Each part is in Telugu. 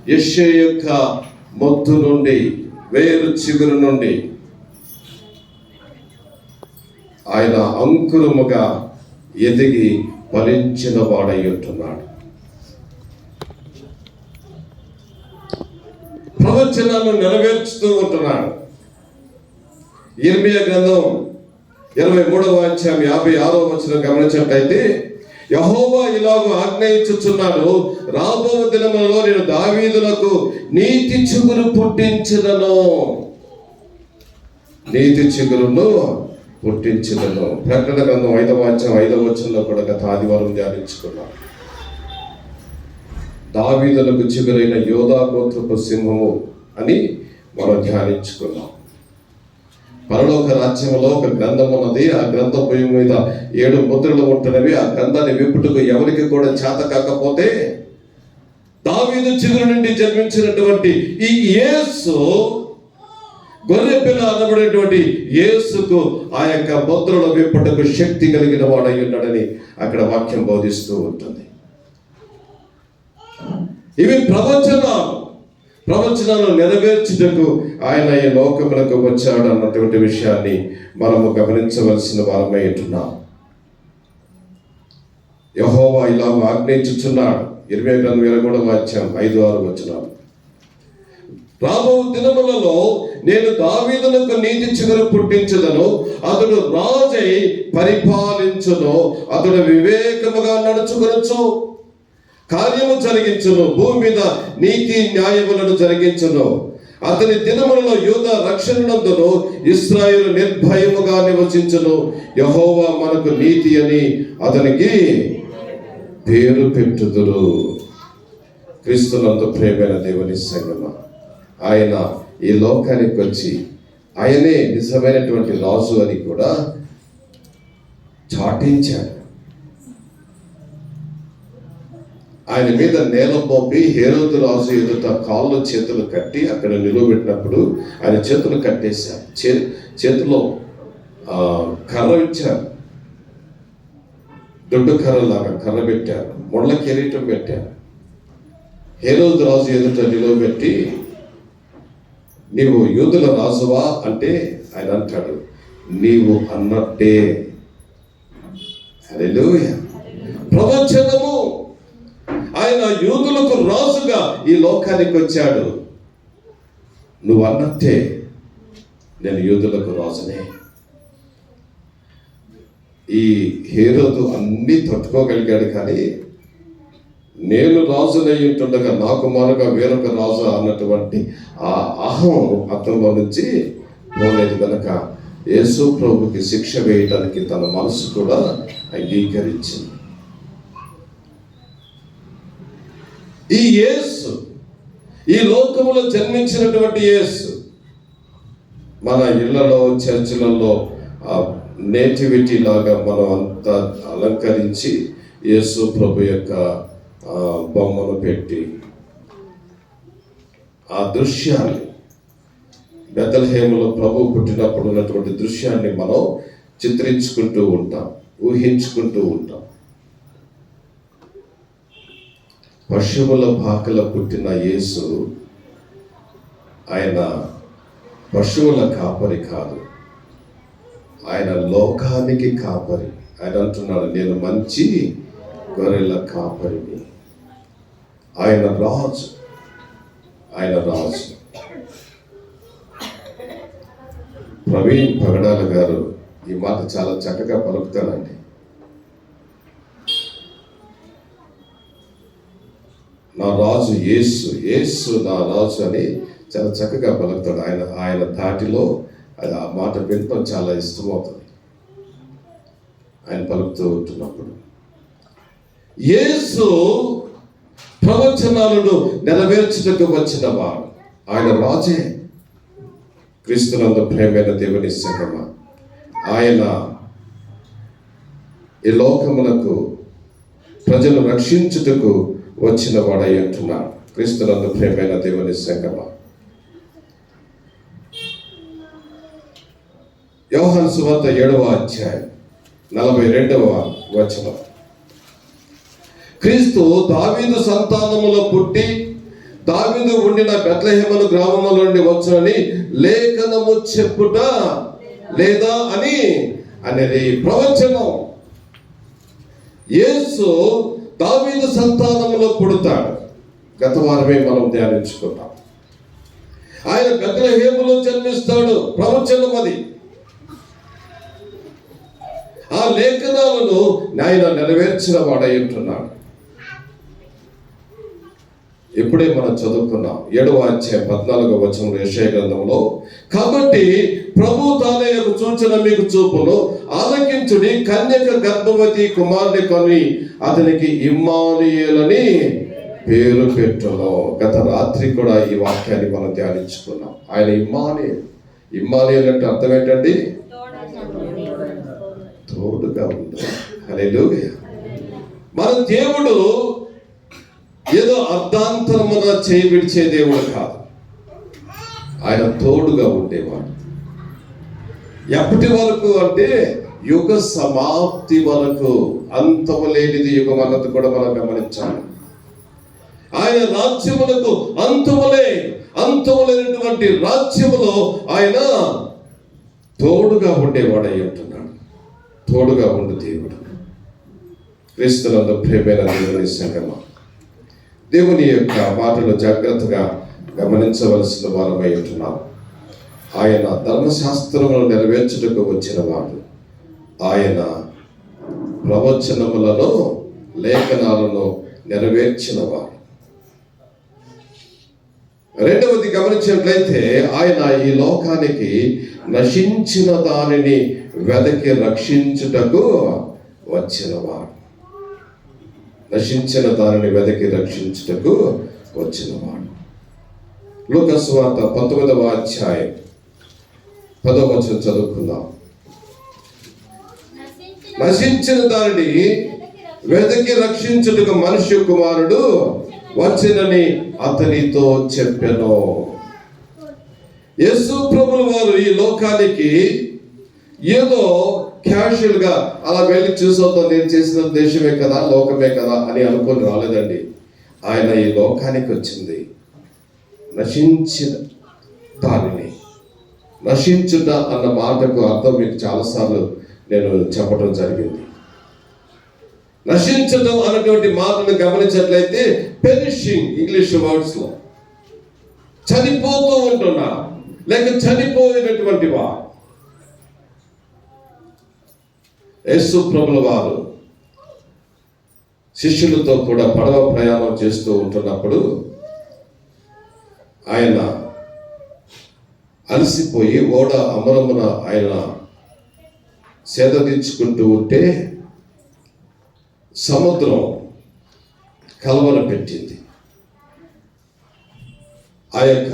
యెషయా యొక్క మొత్తు నుండి, వేరు చిగురు నుండి ఆయన అంకురముగా ఎదిగి ఫలించిన వాడై ఉంటున్నాడు. ప్రవచనాలను నెరవేర్చుతూ ఉంటున్నాడు. యిర్మీయా గ్రంథం 23వ అధ్యాయం 56వ వచనం గమనించినట్లయితే, యెహోవా ఇలాగ ఆజ్ఞయించుచున్నాడు, రాబో దినములలో నేను దావీదులకు నీతి చిగురు పుట్టించెదను. నీతి చిగురును పుట్టించెదను. ప్రకటన గ్రంథం 5వ అధ్యాయం 5వ వచనంలో కూడా గత ఆదివారం ధ్యానించుకున్నాం. దావీదులకు చిగురైన యోధా గోత్రపు సింహము అని మనం ధ్యానించుకున్నాం. పరలోక రాజ్యంలో ఒక గ్రంథం ఉన్నది. ఆ గ్రంథం మీద 7 ముద్రలు ఉంటున్నవి. ఆ గ్రంథాన్ని విప్పుటకు ఎవరికి కూడా చేత కాకపోతే దావీదు చిగురు నుండి జన్మించినటువంటి ఈ యేసు, గొర్రె పిల్ల అనబడేటువంటి యేసుకు ఆ యొక్క ముద్రలు విప్పుటకు శక్తి కలిగిన వాడై ఉన్నాడని అక్కడ వాక్యం బోధిస్తూ ఉంటుంది. ఇవి ప్రవచనాలు నెరవేర్చుటకు ఆయన ఈ లోకములకు వచ్చాడు అన్నటువంటి విషయాన్ని మనము గమనించవలసిన వారమై ఉంటున్నాం. యెహోవా ఇలా ఆజ్ఞయించుచున్నాడు. 23వ అధ్యాయం 5-6 వచనాలు. రాబో దినములలో నేను దావీదునకు నీతి చిగురు పుట్టించుదను, అతడు రాజై పరిపాలించును, అతడు వివేకముగా నడుచుకొనొచ్చు, కార్యము జరిగించును, భూమి మీద నీతి న్యాయములను జరిగించును. అతని దినములలో యూదా రక్షణనందును, ఇశ్రాయేలు నిర్భయముగా నివసించును. యెహోవా మనకు నీతి అని అతనికి పేరు పెట్టుదురు. క్రీస్తునందు ప్రియమైన దేవుని సంగమా, ఆయన ఈ లోకానికి వచ్చి ఆయనే నిజమైనటువంటి రాజు అని కూడా చాటించాడు. ఆయన మీద నేల మోపి హేరోదు రాజు ఎదుట కాళ్ళు చేతులు కట్టి అక్కడ నిలబెట్టినప్పుడు ఆయన చేతులు కట్టేశారు. చేతిలో కర్ర ఇచ్చారు, దొడ్డు కర్రలాగా కర్ర పెట్టారు, ముళ్ళ కిరీటం పెట్టారు. హేరోదు రాజు ఎదుట నిలబెట్టి, నీవు యూదుల రాజువా అంటే ఆయన అంటాడు, నీవు అన్నట్టే. హల్లెలూయా. ప్రవచనము, ఆయన యూదులకు రాజుగా ఈ లోకానికి వచ్చాడు. నువ్వు అన్నట్టే నేను యూదులకు రాజునే. ఈ హేరోదు అన్ని తట్టుకోగలిగాడు, కానీ నేను రాజునై ఉంటుండగా నాకు మారుగా వేరొక రాజు అన్నటువంటి ఆ అహం అతనిలో నుంచి పోలేదు కనుక యేసు ప్రభుకి శిక్ష వేయడానికి తన మనసు కూడా అంగీకరించింది. ఈ యేసు, ఈ లోకములో జన్మించినటువంటి యేసు, మన ఇళ్లలో చర్చిలలో నేటివిటీ లాగా మనం అంతా అలంకరించి యేసు ప్రభు యొక్క బొమ్మను పెట్టి ఆ దృశ్యాన్ని, బెత్లెహేములో ప్రభు పుట్టినప్పుడు ఉన్నటువంటి దృశ్యాన్ని మనం చిత్రించుకుంటూ ఉంటాం, ఊహించుకుంటూ ఉంటాం. పశువుల పాకల పుట్టిన యేసు ఆయన పశువుల కాపరి కాదు, ఆయన లోకానికి కాపరి. ఆయన అంటున్నాడు, నేను మంచి గొర్రెల కాపరిని. ఆయన రాజు, ఆయన రాజు. ప్రవీణ్ పగడాల గారు ఈ మాట చాలా చక్కగా పలుకుతారండి. నా రాజు యేసు, యేసు నా రాజు అని చాలా చక్కగా పలుకుతాడు. ఆయన ధాటిలో ఆ మాట వినడం చాలా ఇష్టమవుతుంది ఆయన పలుకుతూ ఉంటున్నప్పుడు. యేసు ప్రవచనాలను నెరవేర్చుటకు వచ్చిన వాడు, ఆయన రాజే. క్రీస్తునందు ప్రియమైన దేవుని సంగమా, ఆయన ఈ లోకములకు ప్రజలు రక్షించుటకు వచ్చిన వాడై అంటున్నాడు. క్రీస్తునందు ప్రియమైన దేవుని సంగమా, యోహాను సువార్త 7వ అధ్యాయం 42వ వచనం. క్రీస్తు దావీదు సంతానములో పుట్టి దావీదు ఉండిన బెత్లెహేము గ్రామముల నుండి వచ్చునని లేఖనము చెప్పుట లేదా అని అనేది ప్రవచనం. యేసు దావీదు సంతానములో పుడతాడు. గత వారమే మనం ధ్యానించుకున్నాం. ఆయన బెత్లెహేములో జన్మిస్తాడు, ప్రవచనం అది. ఆ లేఖనాలను ఆయన నెరవేర్చిన వాడై ఉంటున్నాడు. ఇప్పుడే మనం చదువుకున్నాం 7వ అధ్యాయం 14వ వచనం యెషయా గ్రంథంలో, కాబట్టి ప్రభు తానే యొక్క సూచన మీకు చూపును, ఆలకించుడి, కన్యక గర్భవతి కుమారుని కొని అతనికి ఇమ్మానుయేలని పేరు పెట్టును. గత రాత్రి కూడా ఈ వాక్యాన్ని మనం ధ్యానించుకున్నాం. ఆయన ఇమ్మానుయేల్ అంటే అర్థం ఏంటండి? తోడుగా ఉంది. హల్లెలూయా. మన దేవుడు ఏదో అర్ధాంతరమున చేయి విడిచే దేవుడు కాదు. ఆయన తోడుగా ఉండేవాడు. ఎప్పటి వరకు అంటే యుగ సమాప్తి వరకు. అంతము లేనిది యుగం అన్నది కూడా మనం గమనించాలి. ఆయన రాజ్యములకు అంతము లేనటువంటి రాజ్యములో ఆయన తోడుగా ఉండేవాడై ఉంటున్నాడు. తోడుగా ఉండు దేవుడు. క్రీస్తునందు ప్రియమైన దేవుని సంగమా, దేవుని యొక్క మాటలు జాగ్రత్తగా గమనించవలసిన వారమై ఉంటున్నాం. ఆయన ధర్మశాస్త్రములను నెరవేర్చుటకు వచ్చిన వాడు. ఆయన ప్రవచనములను, లేఖనాలను నెరవేర్చిన వాడు. రెండవది గమనించినట్లయితే ఆయన ఈ లోకానికి నశించిన దానిని వెదకి రక్షించుటకు వచ్చినవాడు. నశించిన దానిని వెదకి రక్షించుటకు వచ్చినవాడు. లూకా సువార్త 19వ అధ్యాయం 10వ వచనం చదువుకుందాం. నశించిన దానిని వెదకి రక్షించుటకు మనుష్య కుమారుడు వచ్చినని అతనితో చెప్పెను. యేసు ప్రభువు వారు ఈ లోకానికి ఏదో క్యాషువల్ గా అలా వెళ్ళి చూసొద్దాం, నేను చేసిన దేశమే కదా, లోకమే కదా అని అనుకొని రాలేదండి. ఆయన ఈ లోకానికి వచ్చింది నశించిన దానిని. నశించుట అన్న మాటకు అర్థం మీకు చాలాసార్లు నేను చెప్పడం జరిగింది. నశించడం అన్నటువంటి మాటను గమనించినట్లయితే పెరిషింగ్, ఇంగ్లీష్ వర్డ్స్ లో చనిపోతూ ఉంటున్నా, లేక చనిపోయినటువంటి వారు. యేసు ప్రభుల వారు శిష్యులతో కూడా పడవ ప్రయాణం చేస్తూ ఉంటున్నప్పుడు ఆయన అలసిపోయి ఓడ అమరమున ఆయన సేద తీర్చుకుంటూ ఉంటే సముద్రం కలవర పెట్టింది. ఆ యొక్క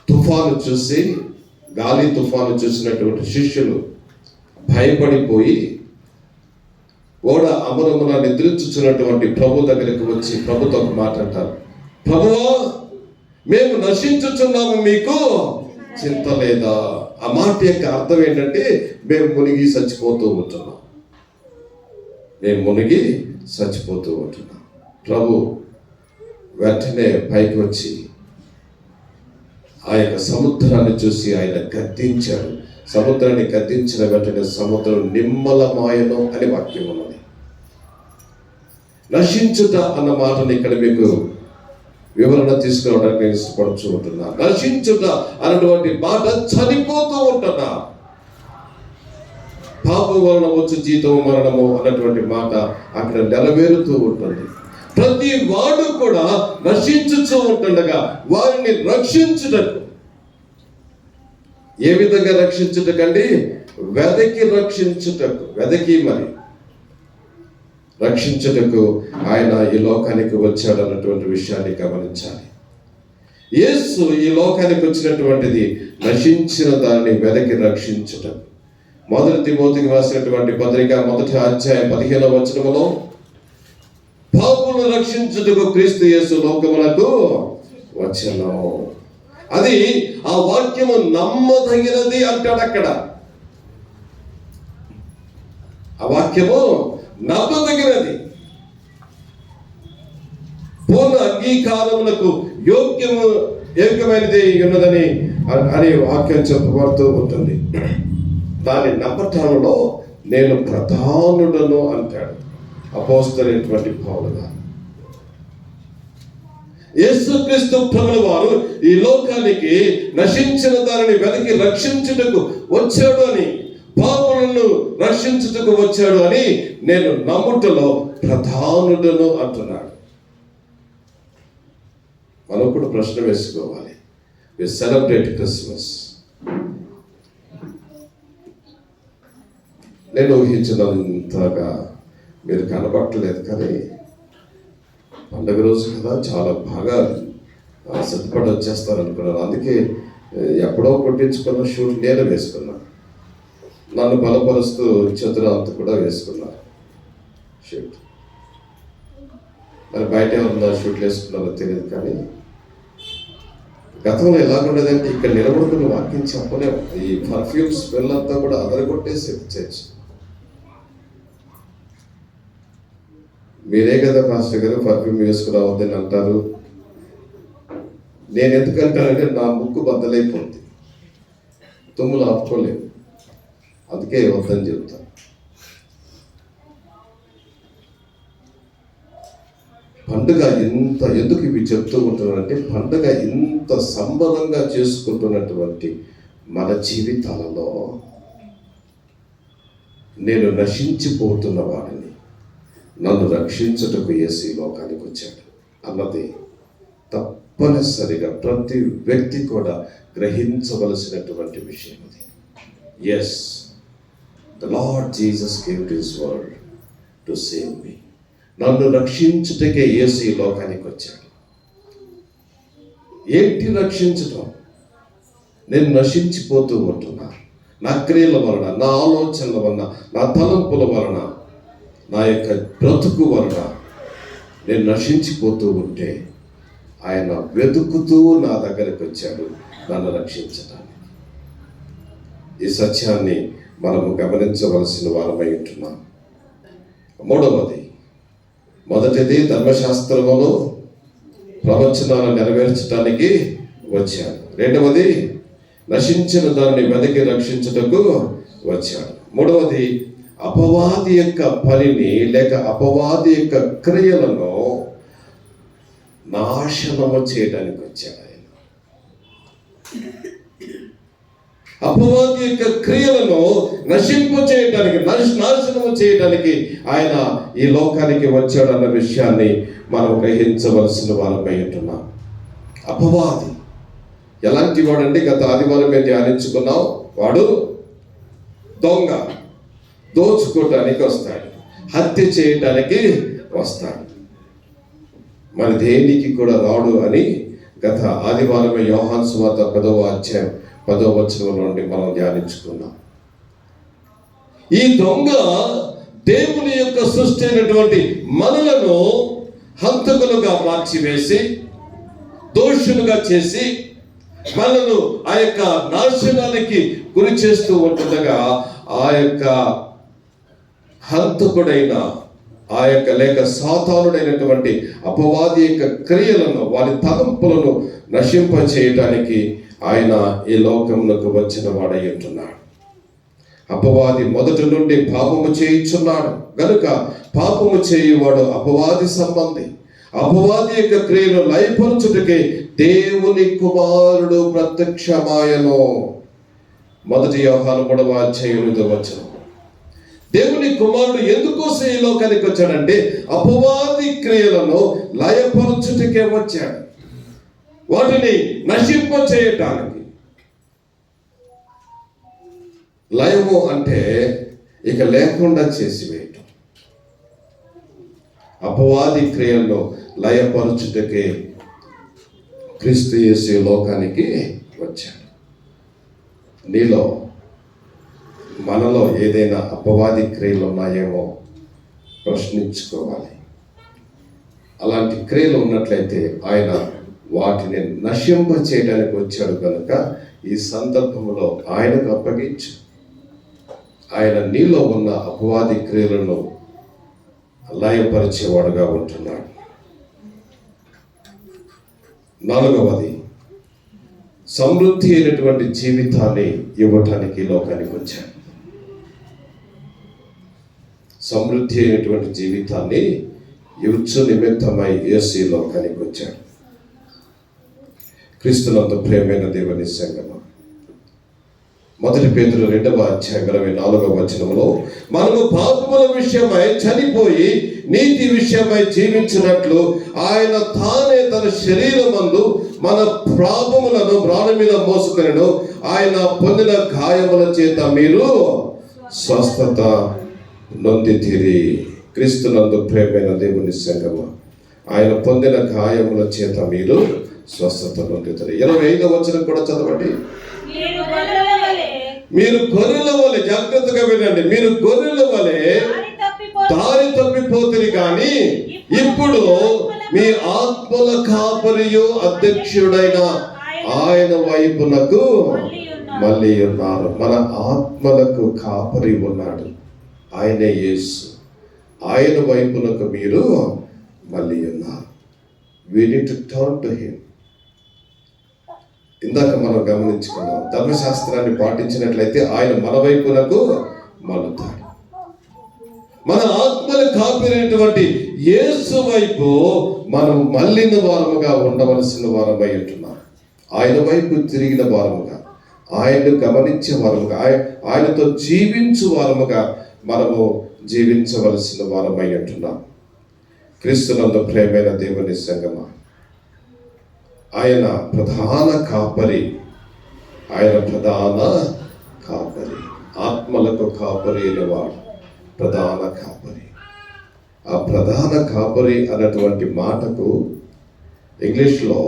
తుఫాను చూసి, గాలి తుఫాను చూసినటువంటి శిష్యులు భయపడిపోయి ఓడ అమరమున నిద్రించుచున్నటువంటి ప్రభు దగ్గరికి వచ్చి ప్రభుతో ఒక మాట అంటారు, ప్రభువా, మేము నశించుచున్నాము, మీకు చింత లేదా? ఆ మాట యొక్క అర్థం ఏంటంటే మేము మునిగి చచ్చిపోతూ ఉంటున్నాం. ప్రభు వెంటనే పైకి వచ్చి ఆ యొక్క సముద్రాన్ని చూసి ఆయన గద్దించాడు. సముద్రాన్ని గద్దించిన వెంటనే సముద్రం నిమ్మలమాయను అని వాక్యం ఉన్నది. నశించుట అన్న మాటను ఇక్కడ మీకు వివరణ తీసుకురావడానికి నేను ఇష్టపడుతూ ఉంటున్నా. నశించుట అన్నటువంటి మాట చనిపోతూ ఉంటున్నా. పాపం వలన వచ్చు జీతం మరణము అన్నటువంటి మాట అక్కడ నెరవేరుతూ ఉంటుంది. ప్రతి వాడు కూడా నశించుతూ ఉంటుండగా వారిని రక్షించుటకు, ఏ విధంగా రక్షించుటకండి? వెదకి రక్షించుటకు, రక్షించుటకు ఆయన ఈ లోకానికి వచ్చాడు అన్నటువంటి విషయాన్ని గమనించాలి. యేసు ఈ లోకానికి వచ్చినటువంటిది నశించిన దానిని వెదకి రక్షించుటకు. 1 తిమోతికి రాసినటువంటి పత్రిక 1వ అధ్యాయం 15వ వచనములో పాపులను రక్షించుటకు క్రీస్తు యేసు లోకమునకు వచ్చెను. అది ఆ వాక్యము నమ్మదగినది అంటాడు అక్కడ. ఆ వాక్యము నమ్మదగినది. పూర్ణ అంగీకారములకు యోగ్యమైనది ఉన్నదని అనే వాక్యం చెప్పబడుతూ ఉంటుంది. దాన్ని నమ్మటంలో నేను ప్రధానుడను అంటాడు అపోస్తలుడైనటువంటి పౌలు గారు. యేసుక్రీస్తు ప్రభువు వారు ఈ లోకానికి నశించిన దానిని వెతికి రక్షించుటకు వచ్చాడు అని, పాపులను రక్షించుటకు వచ్చాడు అని నేను నమ్ముటలో ప్రధానుడను అంటున్నాడు. మనం కూడా ప్రశ్న వేసుకోవాలి. We celebrate Christmas. నేను ఊహించినంతగా మీరు కనబట్టలేదు, కానీ పండుగ రోజు కదా చాలా బాగా సిద్ధపడి వచ్చేస్తారు అనుకున్నాను. అందుకే ఎప్పుడో కొట్టించుకున్న షూట్ నేను వేసుకున్నాను. నన్ను బలపరుస్తూ చతురంత కూడా వేసుకున్నాను షూట్. మరి బయట ఎవరన్నా షూట్లు వేసుకున్నారో తెలియదు, కానీ గతంలో ఎలాగుండేదంటే ఇక్కడ నిలబడుకుని వాక్యం చెప్పలేము. ఈ పర్ఫ్యూమ్ స్మెల్ అంతా కూడా అదరగొట్టేసి చర్చ్. మీరే కదా పాస్టర్ గారు పర్ఫ్యూమ్ వేసుకురావద్దని అంటారు. నేను ఎందుకంటానంటే నా ముక్కు బద్దలైపోతుంది, తుమ్ములు ఆపుకోలేము, అందుకే వద్దని చెప్తాను. పండుగ ఎందుకు ఇవి చెప్తూ ఉంటున్నానంటే, పండుగ ఇంత సంబరంగా చేసుకుంటున్నటువంటి మన జీవితాలలో నేను నశించిపోతున్న వాడిని నన్ను రక్షించుటకు యేసు ఈ లోకానికి వచ్చాడు అన్నది తప్పనిసరిగా ప్రతి వ్యక్తి కూడా గ్రహించవలసినటువంటి విషయం అది. Yes, the Lord Jesus gave his word to save me. నన్ను రక్షించుటకే యేసు ఈ లోకానికి వచ్చాడు. ఏంటి రక్షించటం? నేను నశించిపోతూ ఉంటున్నా. నా క్రియల వలన, నా ఆలోచనల వలన, నా తలంపుల వలన, నా యొక్క బ్రతుకు వలన నేను నశించిపోతూ ఉంటే ఆయన వెతుకుతూ నా దగ్గరికి వచ్చాడు నన్ను రక్షించడానికి. ఈ సత్యాన్ని మనము గమనించవలసిన వారమై ఉంటున్నాం. మొదటిది ధర్మశాస్త్రములో ప్రవచనాలను నెరవేర్చడానికి వచ్చాడు. రెండవది నశించిన దాన్ని వెతికి రక్షించుటకు వచ్చాడు. మూడవది అపవాది యొక్క పనిని లేక అపవాది యొక్క క్రియలను నాశనము చేయడానికి వచ్చాడు ఆయన. అపవాది యొక్క క్రియలను నశింపచేయడానికి, నాశనము చేయడానికి ఆయన ఈ లోకానికి వచ్చాడు అన్న విషయాన్ని మనం గ్రహించవలసిన వారమై ఉంటున్నాం. అపవాది ఎలాంటి వాడండి? గత ఆదివారమే ధ్యానించుకున్నాం. వాడు దొంగ, దోచుకోవటానికి వస్తాడు, హత్య చేయటానికి వస్తాడు, మరి దేనికి కూడా రాడు అని గత ఆదివారమే యోహాను సువార్త 10వ అధ్యాయం 10వ వచనం నుండి మనం ధ్యానించుకున్నాం. ఈ దొంగ దేవుని యొక్క సృష్టి అయినటువంటి మనలను హంతకులుగా మార్చివేసి, దోషులుగా చేసి, మనను ఆ యొక్క నాశనానికి గురి చేస్తూ ఉంటుండగా ఆ యొక్క హంతకుడైన ఆ యొక్క లేక సాతానుడైనటువంటి అపవాది యొక్క క్రియలను, వారి తలంపులను నశింప చేయటానికి ఆయన ఈ లోకములకు వచ్చిన వాడై ఉంటున్నాడు. అపవాది మొదటి నుండి పాపము చేయుచున్నాడు గనుక పాపము చేయువాడు అపవాది సంబంధి. అపవాది యొక్క క్రియను లయపరచుటకే దేవుని కుమారుడు ప్రత్యక్షమాయను. 1 యోహాను 3వ అధ్యాయం 8వ వచనం. దేవుని కుమారుడు ఎందుకోసం ఈ లోకానికి వచ్చాడంటే అపవాది క్రియలను లయపరచుటకే వచ్చాడు, వాటిని నశింప చేయటానికి. లయము అంటే ఇక లేకుండా చేసివేయటం. అపవాది క్రియలను లయపరచుటకే క్రీస్తు యేసు లోకానికి వచ్చాడు. నీలో, మనలో ఏదైనా అపవాది క్రియలు ఉన్నాయేమో ప్రశ్నించుకోవాలి. అలాంటి క్రియలు ఉన్నట్లయితే ఆయన వాటిని నశింప చేయడానికి వచ్చాడు కనుక ఈ సందర్భంలో ఆయనకు అప్పగించు. ఆయన నీలో ఉన్న అపవాది క్రియలను లయపరిచేవాడుగా ఉంటున్నాడు. నాలుగవది, సమృద్ధి అయినటువంటి జీవితాన్ని ఇవ్వటానికి ఈ లోకానికి వచ్చాడు. సమృద్ధి అయినటువంటి జీవితాన్ని ఇవ్వచ్చు నిమిత్తమై యేసు ఈ లోకానికి వచ్చాడు. క్రీస్తునందు ప్రియమైన దేవుని సంగమా, 1 పేతురు 2వ అధ్యాయం 24వ వచనంలో, మనము పాపముల విషయమై చనిపోయి నీతి విషయమై జీవించినట్లు ఆయన తానే తన శరీరమందు మన పాపములను ప్రాణ మీద మోసుకొనెను. ఆయన పొందిన గాయముల చేత మీరు స్వస్థత నొందితిరి. క్రీస్తునందు ప్రియమైన దేవుని సంగమా, ఆయన పొందిన గాయముల చేత మీరు స్వస్థత నొందితిరి. 25వ వచనం కూడా చదవండి. మీరు గొర్రెల వలె, జాగ్రత్తగా వినండి, మీరు గొర్రెల వలె దారి తప్పిపోతుంది, కానీ ఇప్పుడు మీ ఆత్మల కాపరియు అధ్యక్షుడైన ఆయన వైపునకు మళ్ళీ ఉన్నారు. మన ఆత్మలకు కాపరి ఉన్నాడు, ఆయనే యేసు. ఆయన వైపునకు మీరు మళ్ళీ ఉన్నారు. We need to turn to him. ఇందాక మనం గమనించుకున్నాం, ధర్మశాస్త్రాన్ని పాటించినట్లయితే ఆయన మన వైపునకు మళ్ళుతాడు. మన ఆత్మలు కాపినటువంటి యేసు వైపు మనం మళ్ళిన వారముగా ఉండవలసిన వారమై ఉంటున్నాం. ఆయన వైపు తిరిగిన వారముగా, ఆయన్ను గమనించే వారముగా, ఆయనతో జీవించు వారముగా మనము జీవించవలసిన వారమై ఉంటున్నాం. క్రీస్తునందు ప్రియమైన దేవుని సంగమా, ఆయన ప్రధాన కాపరి, ఆయన ప్రధాన కాపరి, ఆత్మలకు కాపరి అనేవాడు ప్రధాన కాపరి. ఆ ప్రధాన కాపరి అన్నటువంటి మాటకు ఇంగ్లీష్లో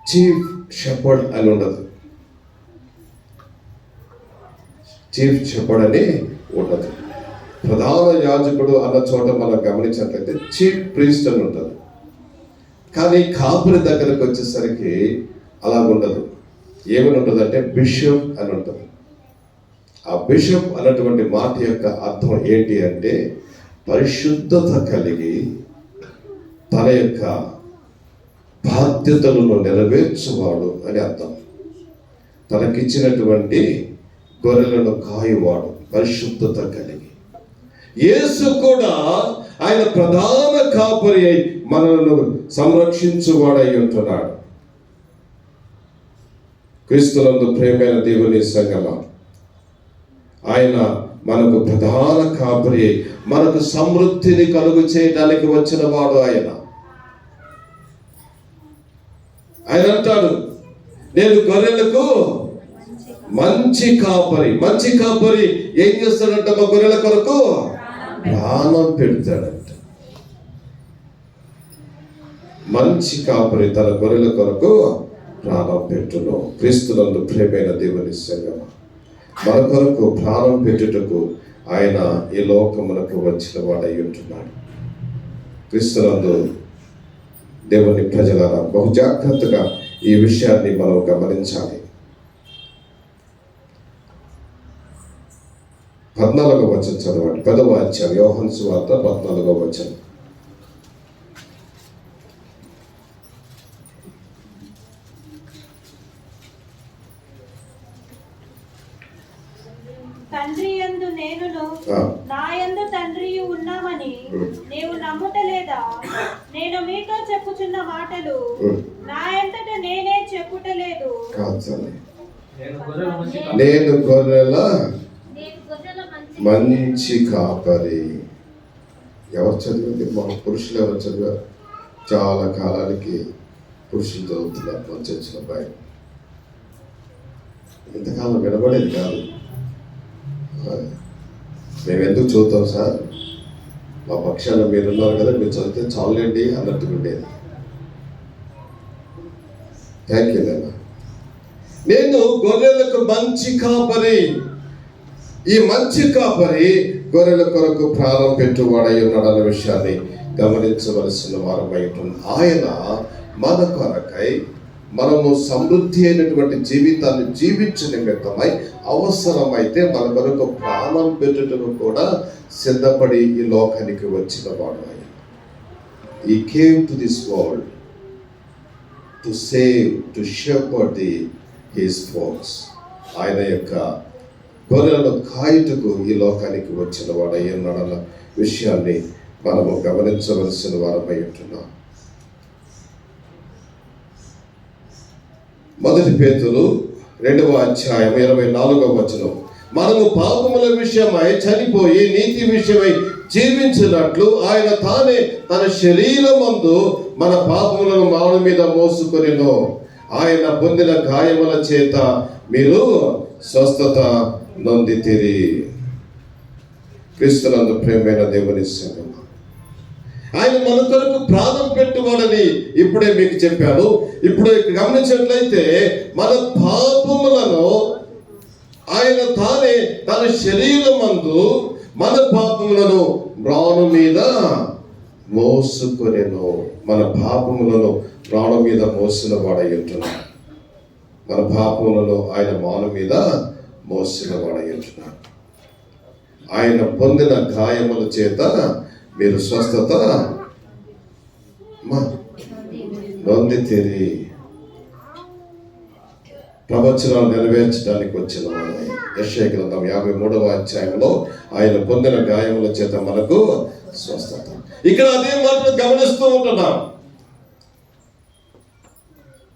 చీఫ్ షెపర్డ్ అని ఉండదు, చీఫ్ షెపర్డ్ అని ఉండదు. ప్రధాన యాజకుడు అన్న చోట మనం గమనించినట్లయితే చీఫ్ ప్రీస్ట్ అని ఉంటుంది. కానీ కాపరి దగ్గరకు వచ్చేసరికి అలా ఉండదు. ఏమని ఉంటుంది అంటే బిషప్ అని ఉంటుంది. ఆ బిషప్ అన్నటువంటి మాట యొక్క అర్థం ఏంటి అంటే పరిశుద్ధత కలిగి తన యొక్క బాధ్యతలను నెరవేర్చువాడు అని అర్థం. తనకిచ్చినటువంటి గొర్రెలను కాయువాడు, పరిశుద్ధత కలిగి. యేసు కూడా ఆయన ప్రధాన కాపరి అయి మనలను సంరక్షించువాడై ఉంటున్నాడు. క్రీస్తునందు ప్రియమైన దేవుని సంగమా, ఆయన మనకు ప్రధాన కాపరి అయి మనకు సమృద్ధిని కలుగు చేయడానికి వచ్చిన వాడు ఆయన. ఆయన అంటాడు, నేను గొర్రెలకు మంచి కాపరి. మంచి కాపరి ఏం చేస్తాడంట? మా గొర్రెల కొరకు ప్రాణం పెడతాడంట. మంచి కాపరి తన గొర్రెల కొరకు ప్రాణం పెట్టును. క్రీస్తునందు ప్రియమైన దేవుని సంగమా, మన కొరకు ప్రాణం పెట్టుటకు ఆయన ఈ లోకమునకు వచ్చిన వాడై ఉంటున్నాడు. క్రీస్తునందు దేవుని ప్రజలారా, బహు జాగ్రత్తగా ఈ విషయాన్ని మనం గమనించాలి. 14వ వచనం చదవండి. 10వ అధ్యాయం యోహాను సువార్త 14వ వచనం. తండ్రి యందు నేనును నా యందు తండ్రియు ఉన్నామని నీవు నమ్ముటలేదా? నేను మీతో చెప్పుచున్న మాటలు నా యంతట నేనే చెప్పుటలేదు. నేను గొర్రెల మంచి కాపరి. ఎవరు చదివింది? మన పురుషులు ఎవరు చదివారు? చాలా కాలానికి పురుషులు చదువుతున్నారు మన చర్చిన బయట. ఇంతకాలం వినబడేది కాదు. మేము ఎందుకు చదువుతాం సార్, మా పక్షాన మీరున్నారు కదా, మీరు చదివితే చాలండి అన్నట్టుగా ఉండేది. థ్యాంక్ యూ నాన్న. నేను గొర్రెలకు మంచి కాపరి. ఈ మంచి కాపరి గొర్రెల కొరకు ప్రాణం పెట్టువాడై ఉన్నాడు అన్న విషయాన్ని గమనించవలసిన వారమై ఉంటుంది. ఆయన మన కొరకై మనము సమృద్ధి అయినటువంటి జీవితాన్ని జీవించే నిమిత్తమై అవసరమైతే మన కొరకు ప్రాణం పెట్టుటకు కూడా సిద్ధపడి ఈ లోకానికి వచ్చిన వాడు ఆయన. He came to this world to save, to shepherd his folks. ఆయన యొక్క గొర్రెలను కాయుటకు ఈ లోకానికి వచ్చిన వాడు అయ్యున్నాడన్న విషయాన్ని మనము గమనించవలసిన వారమై ఉంటున్నాం. 1 పేతురు 2వ అధ్యాయం 24వ వచనం, మనము పాపముల విషయమై చనిపోయి నీతి విషయమై జీవించినట్లు ఆయన తానే తన శరీరమందు మన పాపములను మానవ మీద మోసుకొనెను. ఆయన పొందిన గాయముల చేత మీరు స్వస్థత నొందితిరి. క్రీస్తునందు ప్రియమైన దేవుని సంగమా, ఆయన మన కొరకు ప్రాణం పెట్టువాడని ఇప్పుడే మీకు చెప్పాను. ఇప్పుడు గమనించినట్లయితే మన పాపములను ఆయన తానే తన శరీరమందు మన పాపములను ప్రాణం మీద మోసుకొనెను. మన పాపములను ప్రాణం మీద మోసిన వాడై ఉంటున్నాడు. మన పాపములను ఆయన మాను మీద మోసిన వాడై ఉంటున్నాడు. ఆయన పొందిన గాయముల చేత మీరు స్వస్థత నొందితిరి. ప్రవచనాలు నెరవేర్చడానికి వచ్చిన వాడు. యెషయా గ్రంథం 53వ అధ్యాయంలో ఆయన పొందిన గాయముల చేత మనకు స్వస్థత. ఇక్కడ అదే మాటను గమనిస్తూ ఉంటున్నాం.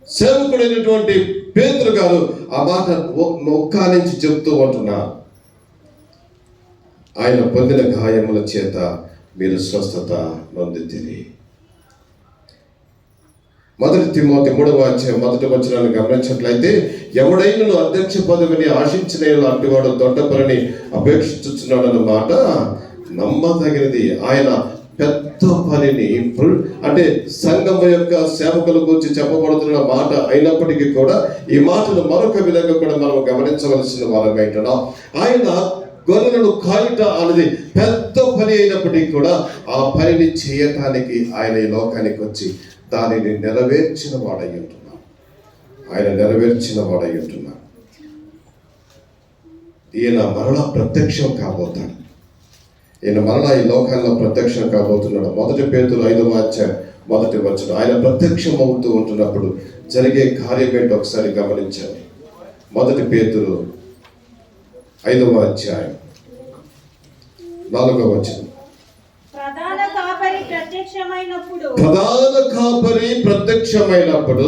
సేవకుడైనటువంటి పేతురు గారు ఆ మాట ఒక్కానించి చెప్తూ ఉంటున్నారు. ఆయన పొందిన గాయముల చేత మీరు స్వస్థత నొందితిరి. 1 తిమోతి 3వ అధ్యాయం 1వ వచనాన్ని గమనించినట్లయితే, ఎవడైనను అధ్యక్ష పదవిని ఆశించిన అటువాడు దొడ్డ పనిని అపేక్షించుచున్నాడన్న మాట నమ్మదగినది. ఆయన పెద్ద పనిని, అంటే సంఘం యొక్క సేవకుల గురించి చెప్పబడుతున్న మాట అయినప్పటికీ కూడా ఈ మాటను మరొక విధంగా కూడా మనం గమనించవలసిన వారమై ఉంటున్నాం. ఆయన గొర్రెలను కాయుట అనేది పెద్ద పని అయినప్పటికీ కూడా ఆ పనిని చేయటానికి ఆయన ఈ లోకానికి వచ్చి దానిని నెరవేర్చిన వాడై ఉంటున్నాడు. ఆయన నెరవేర్చిన వాడై ఉంటున్నాడు. ఈయన మరలా ప్రత్యక్షం కాబోతాడు. ఈయన మరలా ఈ లోకాల్లో ప్రత్యక్షం కాబోతున్నాడు. 1 పేతురు 5వ అధ్యాయం 1వ వచనం, ఆయన ప్రత్యక్షం అవుతూ ఉంటున్నప్పుడు జరిగే కార్యం ఏంటో ఒకసారి గమనించాలి. 1 పేతురు 5వ అధ్యాయం 4వ వచనం, ప్రధాన కాపరి ప్రత్యక్షమైనప్పుడు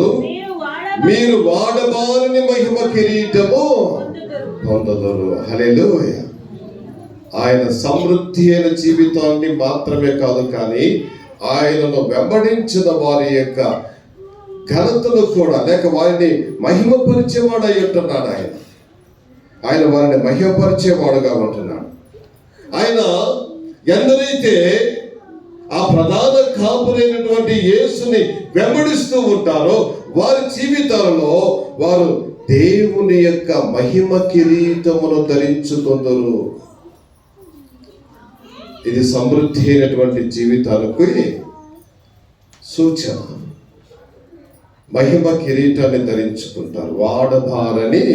మీరు వాడబారని మహిమ కిరీటము పొందుదురు. హల్లెలూయా. ఆయన సమృద్ధి అయిన జీవితాన్ని మాత్రమే కాదు, కానీ ఆయనను వెంబడించిన వారి యొక్క ఘనతను కూడా, లేక వారిని మహిమపరిచేవాడై ఉంటున్నాడు. ఆయన వారిని మహిమపరిచేవాడుగా ఉంటున్నాడు. ఆయన ఎందరైతే ఆ ప్రధాన కాపురైనటువంటి యేసుని వెంబడిస్తూ ఉంటారో వారి జీవితాలలో వారు దేవుని యొక్క మహిమ కిరీటమును ధరించుకొందురు. ఇది సమృద్ధి అయినటువంటి జీవితాలకు సూచన. మహిమ కిరీటాన్ని ధరించుకుంటారు. వాడబారని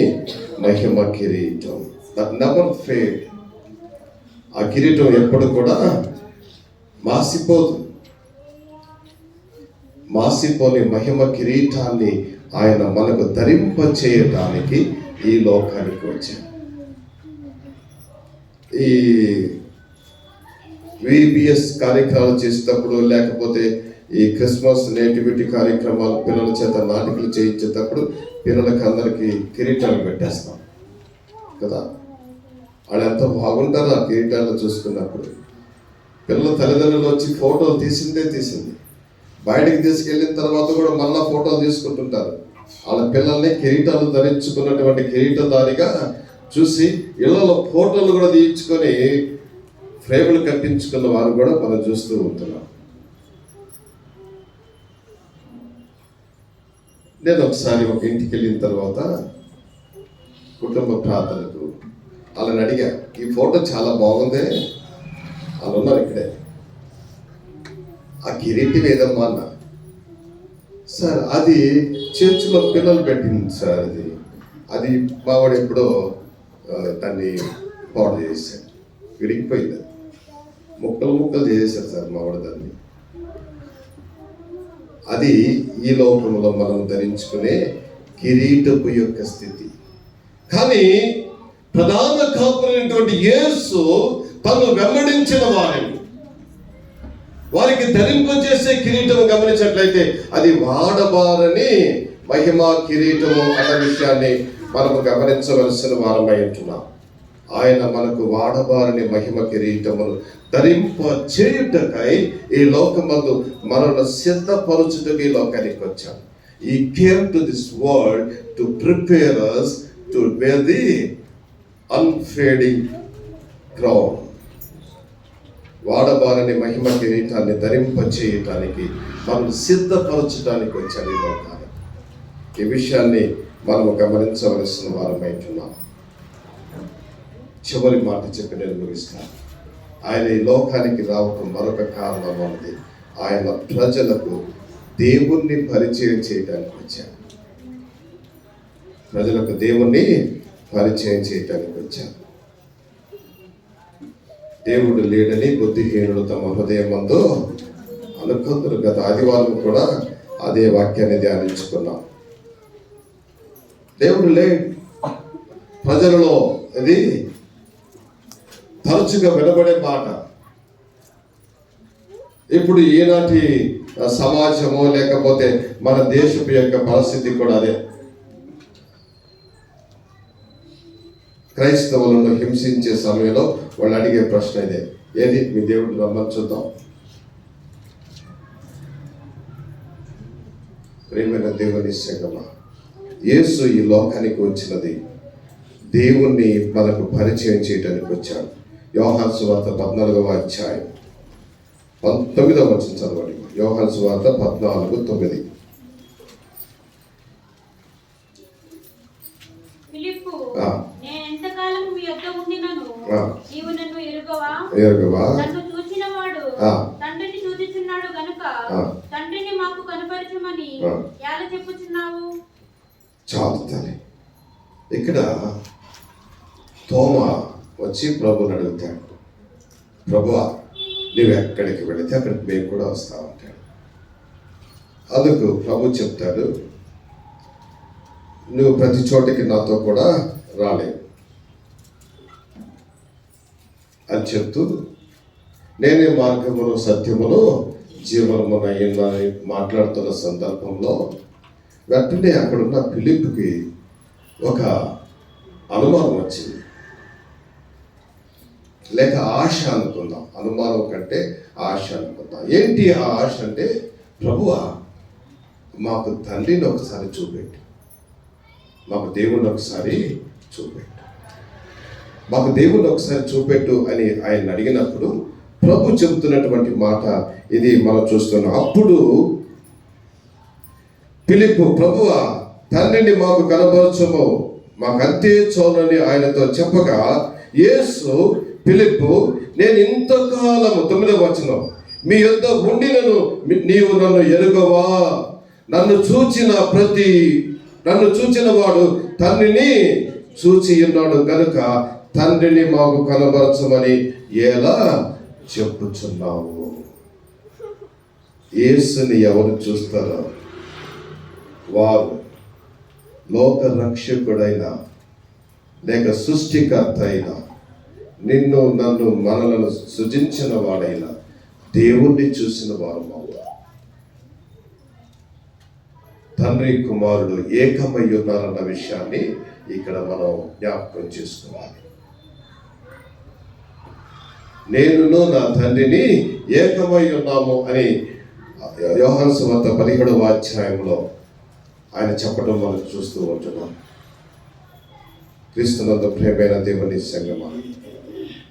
మహిమ కిరీటం, దట్ నెవర్ ఫేడ్. ఆ కిరీటం ఎప్పుడు కూడా మాసిపోదు. మాసిపోని మహిమ కిరీటాన్ని ఆయన మనకు ధరింప చేయడానికి ఈ లోకానికి వచ్చాడు. ఈ VBS కార్యక్రమాలు చేసేటప్పుడు, లేకపోతే ఈ క్రిస్మస్ నేటివిటీ కార్యక్రమాలు పిల్లల చేత నాటికలు చేయించేటప్పుడు పిల్లలకి అందరికీ కిరీటాలు పెట్టేస్తాం కదా. వాళ్ళు ఎంత బాగుంటారో ఆ కిరీటాలు చూసుకున్నప్పుడు. పిల్లల తల్లిదండ్రులు వచ్చి ఫోటోలు తీసింది. బయటికి తీసుకెళ్ళిన తర్వాత కూడా మళ్ళా ఫోటోలు తీసుకుంటుంటారు. వాళ్ళ పిల్లల్ని కిరీటాలు ధరించుకున్నటువంటి కిరీటదారిగా చూసి ఇళ్లలో ఫోటోలు కూడా తీయించుకొని ఫ్రేములు కట్టించుకున్న వారు కూడా మనం చూస్తూ ఉంటున్నాం. నేను ఒకసారి ఒక ఇంటికి వెళ్ళిన తర్వాత కుటుంబ ప్రార్థనకు వాళ్ళని అడిగా, ఈ ఫోటో చాలా బాగుంది, వాళ్ళు ఉన్నారు ఇక్కడే, ఆ కిరీటం ఏదమ్మా అన్న. సార్ అది చర్చిలో పిల్లలు పెట్టింది సార్, అది మావాడు ఎప్పుడో దాన్ని పాడు చేశాడు, విరిగిపోయింది, ముక్కలు చేసేసారు సార్ మావాడు దాన్ని. అది ఈ లోకంలో మనం ధరించుకునే కిరీటపు యొక్క స్థితి. కానీ ప్రధాన కాపురైనటువంటి యేసు తను వెంబడించిన వారికి ధరింపజేసే కిరీటము గమనించినట్లయితే అది వాడబారని మహిమా కిరీటము అన్న విషయాన్ని మనము గమనించవలసిన వారమై ఉంటున్నాం. ఆయన మనకు వాడబారని మహిమ కిరీటమును ధరింప చేయుటకై ఈ లోకమందు మనల్ని సిద్ధపరచుటకు ఈ లోకానికి వచ్చాడు. He came to this world to prepare us to wear the unfading crown. వాడబారని మహిమ కిరీటాన్ని ధరింప చేయటానికి మనం సిద్ధపరచడానికి వచ్చాడు ఈ లోకానికి. ఈ విషయాన్ని మనము గమనించవలసిన వారమైతున్నాం. చివరి మాట చెప్పి నేను ముగిస్తాను. ఆయన ఈ లోకానికి రావటం మరొక కారణం ఉన్నది. ఆయన ప్రజలకు దేవుణ్ణి పరిచయం చేయడానికి వచ్చాడు. ప్రజలకు దేవుణ్ణి పరిచయం చేయడానికి వచ్చాడు. దేవుడు లేడని బుద్ధిహీనులు తమ హృదయమందు అనుకుందరు. గత ఆదివారం కూడా అదే వాక్యాన్ని ధ్యానించుకున్నాం. దేవుడు లేడు. ప్రజలలో ఇది తరచుగా వినబడే మాట. ఇప్పుడు ఈనాటి సమాజము లేకపోతే మన దేశపు యొక్క పరిస్థితి కూడా అదే. క్రైస్తవులను హింసించే సమయంలో వాళ్ళు అడిగే ప్రశ్న ఇదే, ఏది మీ దేవుడు రమ్మని చూద్దాం. ప్రేమైన దేవుని సంగమా, యేసు ఈ లోకానికి వచ్చినది దేవుణ్ణి మనకు పరిచయం చేయడానికి వచ్చాడు. యోహాను సువార్త 14వ అధ్యాయం 9వ వచనం చదవండి. యోహాను సువార్త 14:9. ఫిలిప్పు, నేను ఎంతకాలం మీ యొద్ద ఉండినను నీవు నన్ను ఎరుగవా? నన్ను చూచినవాడు తండ్రిని చూచుచున్నాడు గనుక తండ్రిని మాకు కనపరచమని ఎలా చెప్పుచున్నావు? చాలు తల్లి. ఇక్కడ తోమా వచ్చి ప్రభుని అడుగుతాడు, ప్రభువా నువ్వు ఎక్కడికి వెళితే అక్కడికి మేము కూడా వస్తామంటాడు. అందుకు ప్రభు చెప్తాడు, నువ్వు ప్రతి చోటికి నాతో కూడా రాలేవు అని చెప్తూ, నేనే మార్గమును సత్యమును జీవనమును అయ్యిందని మాట్లాడుతున్న సందర్భంలో వెంటనే అక్కడున్న ఫిలిప్పుకి ఒక అనుమానం వచ్చింది. లేక ఆశ అనుకుందాం, అనుమానం కంటే ఆశ అనుకుందాం. ఏంటి ఆ ఆశ అంటే, ప్రభువా మాకు తండ్రిని ఒకసారి చూపెట్టు, మాకు దేవుణ్ణి ఒకసారి చూపెట్టు, మాకు దేవుణ్ణి ఒకసారి చూపెట్టు అని ఆయన అడిగినప్పుడు ప్రభు చెబుతున్నటువంటి మాట ఇది మనం చూస్తున్నాం. అప్పుడు ఫిలిప్పు, ప్రభువా తండ్రిని మాకు కనబరచము, మాకంతే చాలని ఆయనతో చెప్పగా, యేసు ఫిలిప్పు, నేను ఇంతకాలము 9వ వచనం మీ యొద్ద ఉండినను నీవు నన్ను ఎరుగవా? నన్ను చూచిన వాడు తండ్రిని చూచి ఉన్నాడు కనుక తండ్రిని మాకు కనబరచమని ఎలా చెప్పుచున్నావు? యేసుని ఎవరు చూస్తారో వారు లోక రక్షకుడైన లేక సృష్టికర్త అయిన నిన్ను నన్ను మనలను సృజించిన వాడైన దేవుణ్ణి చూసిన వారు తండ్రి కుమారుడు ఏకమై ఉన్నారన్న విషయాన్ని ఇక్కడ మనం జ్ఞాపకం చేసుకోవాలి. నేనును నా తండ్రిని ఏకమై ఉన్నాము అని యోహాను సువార్త 17వ అధ్యాయంలో ఆయన చెప్పడం మనం చూస్తూ ఉంటున్నాం. క్రీస్తునందు ప్రియమైన దేవుని సంగమా,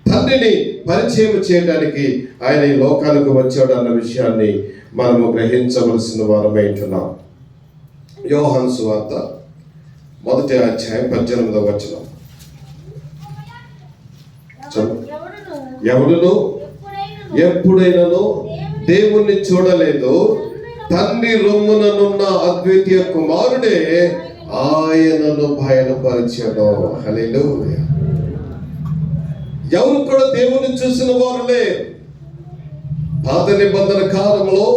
తండ్రిని పరిచయం చేయడానికి ఆయన ఈ లోకానికి వచ్చాడు అన్న విషయాన్ని మనము గ్రహించవలసిన వారమై ఉంటున్నాం. యోహాను సువార్త 1వ అధ్యాయం 18వ వచనం. ఎవడును ఎప్పుడైనాను దేవుణ్ణి చూడలేదు, తండ్రి రొమ్ముననున్న అద్వితీయ కుమారుడే ఆయనను బయలుపరిచెను. హల్లెలూయా. ఎవరు కూడా దేవుని చూసిన వారులే. పాత నిబంధన కాలంలో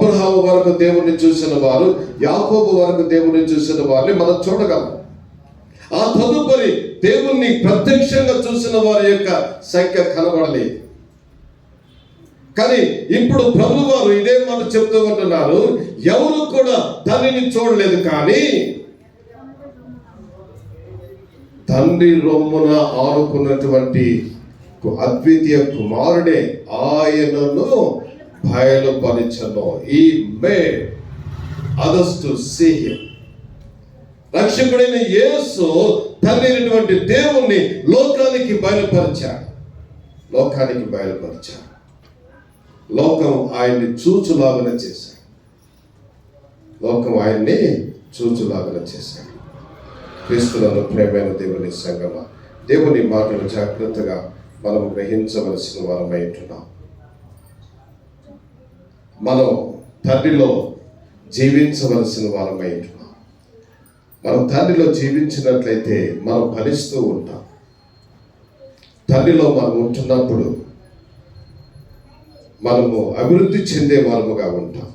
అబ్రహాము వరకు దేవుణ్ణి చూసిన వారు, యాకోబు వరకు దేవుణ్ణి చూసిన వారిని మనం చూడగలం. ఆ తదుపరి దేవుణ్ణి ప్రత్యక్షంగా చూసిన వారి యొక్క సంఖ్య కనబడలేదు. కానీ ఇప్పుడు ప్రభు వారు ఇదే మాట చెప్తూ ఉంటున్నారు, ఎవరు కూడా తండ్రిని చూడలేదు, కానీ తండ్రి రొమ్మున ఆనుకున్నటువంటి అద్వితీయ కుమారుడే ఆయనను బయలుపరిచను. ఈ made others to see him. రక్షకుడైన యేసు తండ్రి అయినటువంటి దేవుణ్ణి లోకానికి బయలుపరిచాడు. లోకం ఆయన్ని చూచులాగన చేశాడు. క్రీస్తులను ప్రేమైన దేవుని సంగమ, దేవుని మాటలు జాగ్రత్తగా మనం గ్రహించవలసిన వారమై ఉంటున్నాం. మనం తండ్రిలో జీవించవలసిన వారమై ఉంటున్నాం. మనం తండ్రిలో జీవించినట్లయితే మనం ఫలిస్తూ ఉంటాం. తండ్రిలో మనం ఉంటున్నప్పుడు మనము అభివృద్ధి చెందే వారముగా ఉంటాం.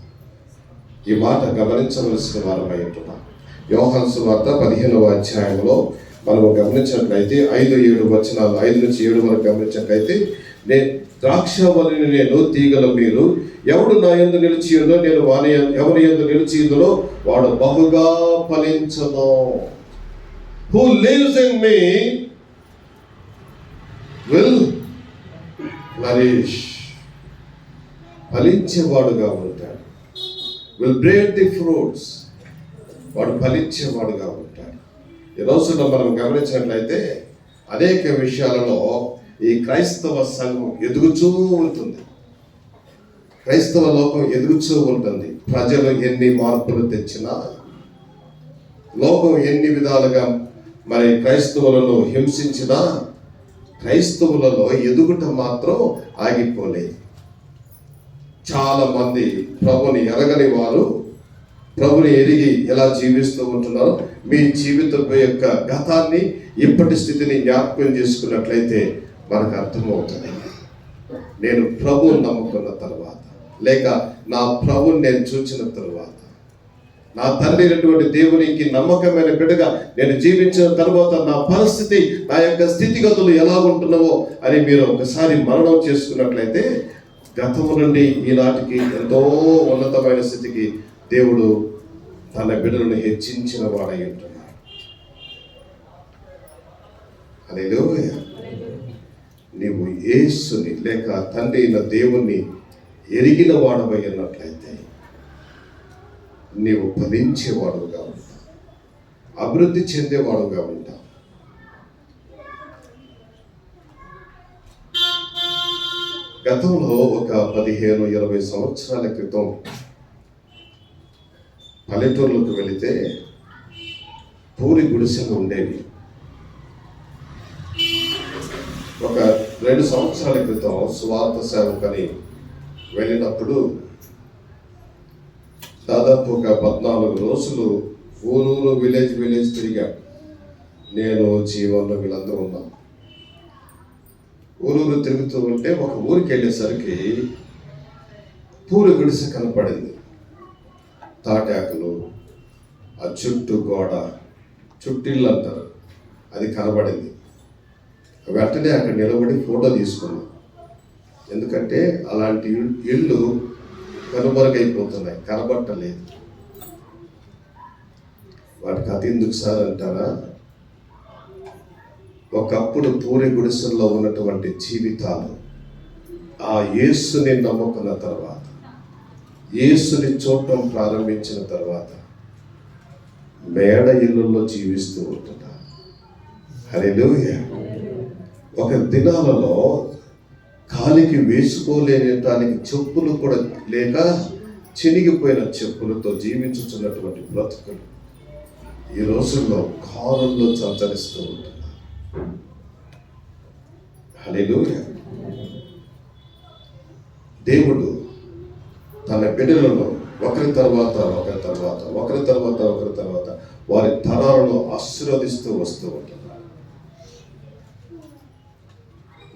ఈ మాట గమనించవలసిన వారమై ఉంటున్నాం. యోహాను సువార్త 15వ అధ్యాయంలో మనము గమనించినట్లయితే 5-7 వచనాలు, 5 నుంచి 7 వరకు గమనించినట్లయితే, ద్రాక్షవల్లిని నేను, తీగలు మీరు. ఎవడు నా యందు నిలిచి ఉందో నేను వాని ఎవరి యందు నిలిచి ఉందో వాడు బహుగా ఫలించును. Who lives in me will flourish. ఫలించేవాడుగా ఉంటాడు. Will bear the fruits. వాడు ఫలించేవాడుగా ఉంటాడు. ఈ రోజున మనం గమనించినట్లయితే అనేక విషయాలలో ఈ క్రైస్తవ సంఘం ఎదుగుతూ ఉంటుంది. క్రైస్తవ లోకం ఎదుగుతూ ఉంటుంది. ప్రజలు ఎన్ని మార్పులు తెచ్చినా, లోకం ఎన్ని విధాలుగా మరి క్రైస్తవులను హింసించినా, క్రైస్తవులలో ఎదుగుట మాత్రం ఆగిపోలేదు. చాలా మంది ప్రభుని ఎరగని వారు ప్రభుని ఎరిగి ఎలా జీవిస్తూ ఉంటున్నారో, మీ జీవితం యొక్క గతాన్ని, ఇప్పటి స్థితిని జ్ఞాపకం చేసుకున్నట్లయితే మనకు అర్థమవుతుంది. నేను ప్రభువుని నమ్ముకున్న తర్వాత, లేక నా ప్రభుని నేను చూచిన తరువాత, నా తండ్రి అయినటువంటి దేవునికి నమ్మకమైన బిడ్డగా నేను జీవించిన తర్వాత నా పరిస్థితి, నా యొక్క స్థితిగతులు ఎలా ఉంటున్నావో అని మీరు ఒకసారి మననం చేసుకున్నట్లయితే, గతము నుండి ఈనాటికి ఎంతో ఉన్నతమైన స్థితికి దేవుడు తన బిడ్డలను హెచ్చించిన వాడై ఉంటున్నాడు. హల్లెలూయా. నీవు యేసుని లేక తండ్రి అయిన దేవుణ్ణి ఎరిగిన వాడవై ఉన్నట్లయితే నీవు ఫలించేవాడుగా ఉంటావు, అభివృద్ధి చెందేవాడుగా ఉంటావు. గతంలో ఒక 15-20 సంవత్సరాల క్రితం పల్లెటూర్లకు వెళితే పూరి గుడిసెలు ఉండేవి. ఒక 2 సంవత్సరాల క్రితం సువార్త సేవకని వెళ్ళినప్పుడు దాదాపు ఒక 14 రోజులు ఊరూరు విలేజ్ తిరిగా. నేను, జీవన్లో వీళ్ళందరూ ఉన్నాం. ఊరూరు తిరుగుతూ ఉంటే ఒక ఊరికి వెళ్ళేసరికి పూరి గుడిసె కనపడింది. తాటాకులు, ఆ చుట్టూ గోడ, చుట్టిళ్ళు అంటారు, అది కనబడింది. వెంటనే అక్కడ నిలబడి ఫోటో తీసుకున్నాం. ఎందుకంటే అలాంటి ఇళ్ళు కనుమరుగైపోతున్నాయి, కనబట్టలేదు. వాటికి అది ఎందుకు సార్ అంటారా, ఒకప్పుడు పూరి గుడిసెల్లో ఉన్నటువంటి జీవితాలు ఆ యేసుని నమ్ముకున్న తర్వాత, యేసుని చూడటం ప్రారంభించిన తర్వాత మేడ ఇళ్ళల్లో జీవిస్తూ ఉంటున్నారు. హల్లెలూయా. ఒక దినాలలో కాలికి వేసుకోలేనటానికి చెప్పులు కూడా లేక చినిగిపోయిన చెప్పులతో జీవించుతున్నటువంటి బ్రతుకులు ఈ రోజుల్లో కారుల్లో సంచరిస్తూ ఉంటున్నారు. హల్లెలూయా. దేవుడు తన బిడ్డలను ఒకరి తర్వాత వారి తరాలను ఆశీర్వదిస్తూ వస్తూ ఉంటున్నారు.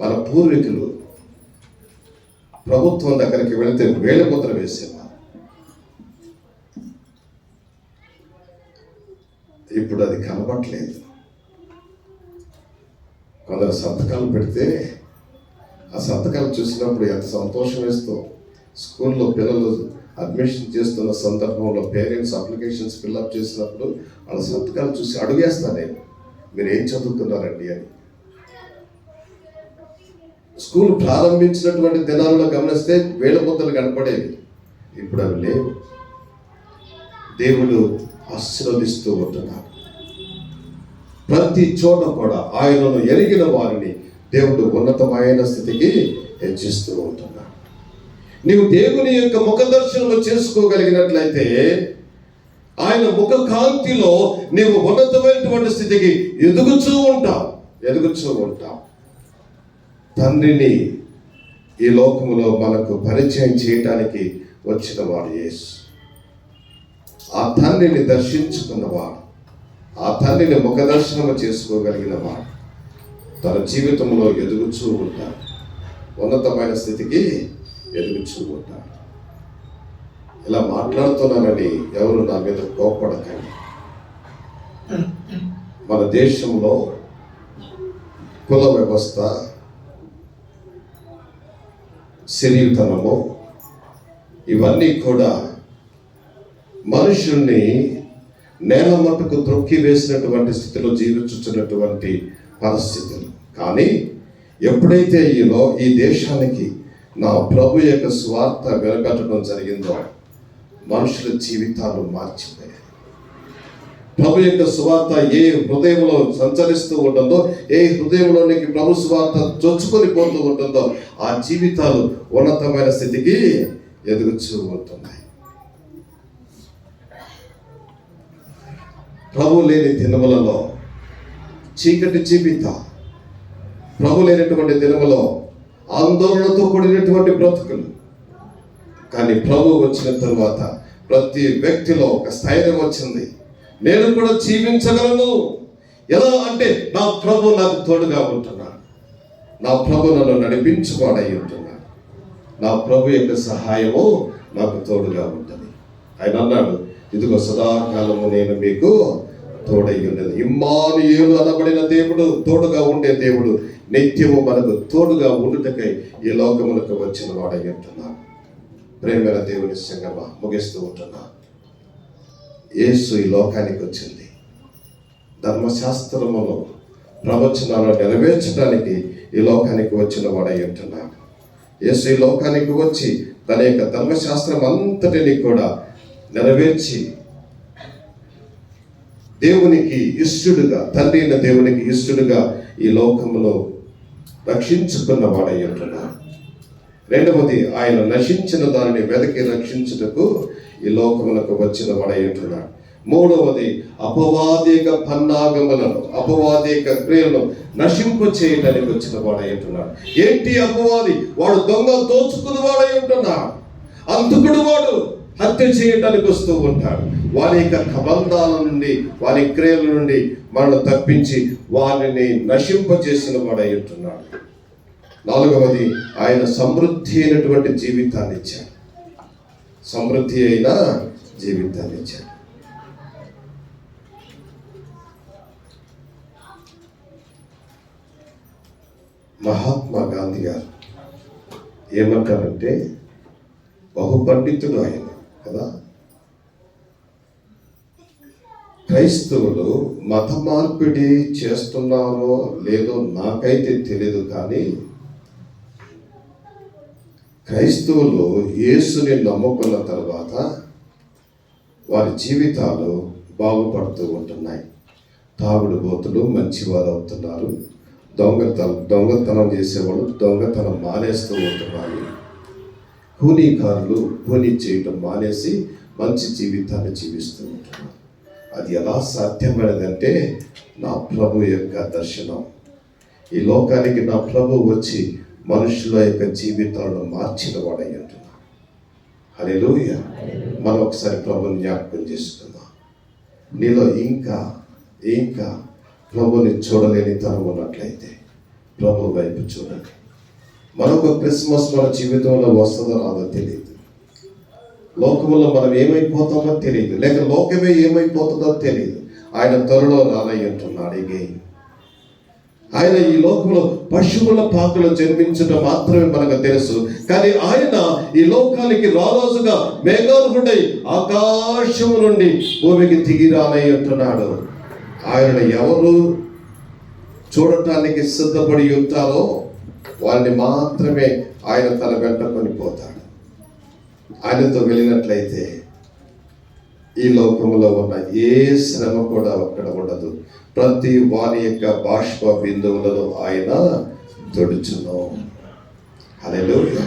మన పూర్వీకులు ప్రభుత్వం దగ్గరికి వెళితే వేలిముద్ర వేసేవారు. ఇప్పుడు అది కనబడట్లేదు. కొందరు సంతకాలు పెడితే ఆ సంతకాలు చూసినప్పుడు ఎంత సంతోషం వేస్తూ, స్కూల్లో పిల్లలు అడ్మిషన్ చేస్తున్న సందర్భంలో పేరెంట్స్ అప్లికేషన్స్ ఫిల్అప్ చేసినప్పుడు వాళ్ళ సంతకాలు చూసి అడుగేస్తాను నేను, మీరు ఏం చదువుతున్నారండి అని. స్కూల్ ప్రారంభించినటువంటి దినాల్లో గమనిస్తే వేల ముద్దలు కనపడేవి, ఇప్పుడు అవి లేవు. దేవుడు ఆశీర్వదిస్తూ ఉంటున్నాడు. ప్రతి చోట కూడా ఆయనను ఎరిగిన వారిని దేవుడు ఉన్నతమైన స్థితికి హెచ్చిస్తూ ఉంటున్నాడు. నీవు దేవుని యొక్క ముఖ దర్శనం చేసుకోగలిగినట్లయితే ఆయన ముఖ కాంతిలో నీవు ఉన్నతమైనటువంటి స్థితికి ఎదుగుతూ ఉంటావు. తండ్రిని ఈ లోకములో మనకు పరిచయం చేయటానికి వచ్చిన వాడు యేసు. ఆ తండ్రిని దర్శించుకున్నవాడు, ఆ తండ్రిని ముఖ దర్శనం చేసుకోగలిగిన వాడు తన జీవితంలో ఎదుగుతూ ఉంటాడు, ఉన్నతమైన స్థితికి ఎదుగుతూ ఉంటాడు. ఇలా మాట్లాడుతున్నానని ఎవరు నా మీద కోపడకండి. మన దేశంలో కుల వ్యవస్థ, శరీరతనము, ఇవన్నీ కూడా మనుషుల్ని నేల మట్టుకు త్రొక్కి వేసినటువంటి స్థితిలో జీవించుతున్నటువంటి పరిస్థితులు. కానీ ఎప్పుడైతే ఈ దేశానికి నా ప్రభు యొక్క స్వార్థ వెలగట్టడం జరిగిందో మనుషుల జీవితాలు మార్చిపోయాయి. ప్రభు యొక్క సువార్త ఏ హృదయంలో సంచరిస్తూ ఉంటుందో, ఏ హృదయంలోనికి ప్రభు సువార్త చొచ్చుకొని పోతూ ఉంటుందో ఆ జీవితాలు ఉన్నతమైన స్థితికి ఎదుగుతూ ఉంటున్నాయి. ప్రభు లేని దినములలో చీకటి జీవితం, ప్రభు లేనటువంటి దినములో ఆందోళనతో కూడినటువంటి బ్రతుకులు. కానీ ప్రభు వచ్చిన తరువాత ప్రతి వ్యక్తిలో ఒక స్థైర్యం వచ్చింది. నేను కూడా జీవించగలను. ఎలా అంటే నా ప్రభు నాకు తోడుగా ఉంటున్నాడు, నా ప్రభు నన్ను నడిపించుకోడై ఉంటున్నాడు, నా ప్రభు యొక్క సహాయము నాకు తోడుగా ఉంటుంది. ఆయన అన్నాడు, ఇదిగో సదాకాలము నేను మీకు తోడై ఉన్నది. ఇమ్మానుయేలు అనబడిన దేవుడు, తోడుగా ఉండే దేవుడు, నిత్యము మనకు తోడుగా ఉండుటకై ఈ లోకములకు వచ్చిన వాడై ఉంటున్నాడు. ప్రేమైన దేవుని సంగమా, ముగిస్తూ ఉంటున్నా. యేసు ఈ లోకానికి వచ్చింది ధర్మశాస్త్రములో ప్రవచనాలను నెరవేర్చడానికి ఈ లోకానికి వచ్చిన వాడై ఉంటున్నాడు. యేసు ఈ లోకానికి వచ్చి తన యొక్క ధర్మశాస్త్రం అంతటిని కూడా నెరవేర్చి దేవునికి ఇష్టడుగా, తండ్రి అయిన దేవునికి ఇష్టడుగా ఈ లోకములో రక్షించుకున్న వాడై ఉంటున్నాడు. రెండవది, ఆయన నశించిన దానిని వెదకి రక్షించుటకు ఈ లోకములకు వచ్చిన వాడై ఉంటున్నాడు. మూడవది, అపవాదిక పన్నాగములను, అపవాదిక క్రియలను నశింపు చేయడానికి వచ్చిన వాడై ఉంటున్నాడు. ఏంటి అపవాది? వాడు దొంగ, దోచుకుని వాడై ఉంటున్నాడు. అంతకుడు వాడు హత్య చేయడానికి వస్తూ ఉంటాడు. వారి యొక్క కబంధాల నుండి, వారి క్రియల నుండి మనల్ని తప్పించి వారిని నశింపజేసిన వాడై ఉంటున్నాడు. నాలుగవది, ఆయన సమృద్ధి అయినటువంటి జీవితాన్ని ఇచ్చాడు. సమృద్ధి అయిన జీవితాన్ని ఇచ్చాడు. మహాత్మా గాంధీ గారు ఏమంటారంటే, బహుపండితుడు ఆయన కదా. క్రైస్తవులు మత మార్పిడి చేస్తున్నారో లేదో నాకైతే తెలియదు, కానీ క్రైస్తవులు యేసుని నమ్ముకున్న తర్వాత వారి జీవితాలు బాగుపడుతూ ఉంటున్నాయి. తాగుడు బోతులు మంచివారు అవుతున్నారు. దొంగతనం చేసేవాళ్ళు దొంగతనం మానేస్తూ ఉంటున్నారు. కూలీకారులు కూలీ చేయటం మానేసి మంచి జీవితాన్ని జీవిస్తూ ఉంటున్నారు. అది ఎలా సాధ్యమైనదంటే నా ప్రభు యొక్క దర్శనం. ఈ లోకానికి నా ప్రభు వచ్చి మనుషుల యొక్క జీవితాలను మార్చిన వాడై ఉంటున్నాడు. హల్లెలూయా. మనం ఒకసారి ప్రభుని జ్ఞాపకం చేసుకుందాం. నీలో ఇంకా ప్రభుని చూడలేని తనం ఉన్నట్లయితే ప్రభు వైపు చూడండి. మరొక క్రిస్మస్ మన జీవితంలో వస్తుందో రాదో తెలియదు. లోకంలో మనం ఏమైపోతామో తెలియదు, లేక లోకమే ఏమైపోతుందో తెలియదు. ఆయన త్వరలో రానయ్యంటున్నాడు. again ఆయన ఈ లోకంలో పశువుల పాకలో జన్మించడం మాత్రమే మనకు తెలుసు. కానీ ఆయన ఈ లోకానికి రారాజుగా మేఘారూఢుడై ఆకాశము నుండి భూమికి దిగి రానయ్యంటున్నాడు. ఆయనను ఎవరు చూడటానికి సిద్ధపడి ఉంటారో వారిని మాత్రమే ఆయన తన వెంట కొనిపోతాడు. ఆయనతో వెళ్ళినట్లయితే ఈ లోకంలో ఉన్న ఏ శ్రమ కూడా అక్కడ ఉండదు. ప్రతి వారి యొక్క బాష్ప బిందువులను ఆయన తొడుచును. హల్లెలూయా.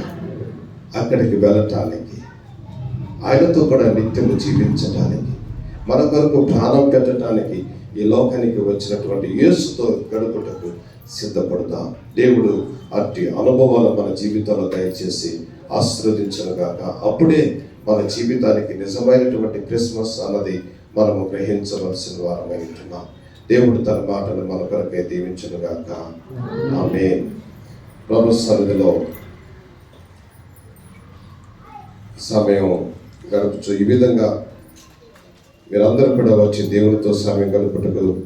అక్కడికి వెళ్ళటానికి, ఆయనతో కూడా నిత్యము జీవించటానికి, మన కొరకు ప్రాణం పెట్టడానికి ఈ లోకానికి వచ్చినటువంటి యేసుతో గడుపుటకు సిద్ధపడతాం. దేవుడు అట్టి అనుభవాలు మన జీవితంలో దయచేసి ఆశీర్వదించునుగాక. అప్పుడే మన జీవితానికి నిజమైనటువంటి క్రిస్మస్ అన్నది మనము గ్రహించవలసిన వారమై ఉంటున్నాం. దేవుడు తన మాటలు మన కొరకై దీవించునుగాక. ఆమేన్. ప్రభు సన్నిధిలో సమయం గడుపుచు ఈ విధంగా మీరందరూ కూడా వచ్చి దేవునితో సమయం గడుపుటకు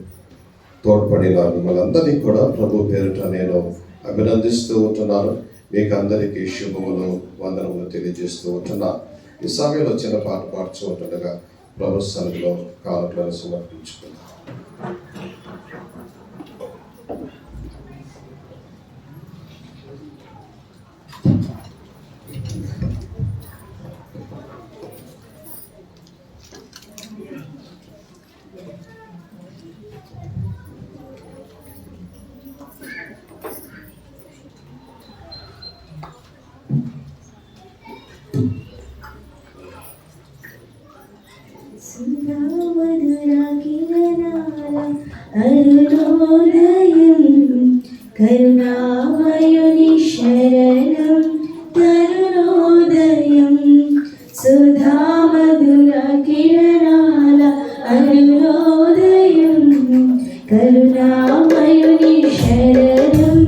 తోడ్పడిన మిమ్మల్ని అందరినీ కూడా ప్రభు పేరిట నేను అభినందిస్తూ ఉంటున్నాను. మీకు అందరికీ శుభములు, వందనములు తెలియజేస్తూ ఉంటున్నాను. ఈ సమయంలో చిన్న పాట పాడుతూ ఉంటుండగా ప్రభు సన్నిధిలో కానుకలను సమర్పించుకున్నాను. అరుణోదయం కరుణామయుని శరణం తరుణోదయం సుధామధుర కిరణాల అరుణోదయం కరుణామయుని శరణం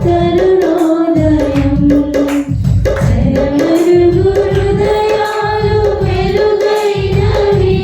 తరుణోదయం శరణు హృదయాలు వెలుగైనవి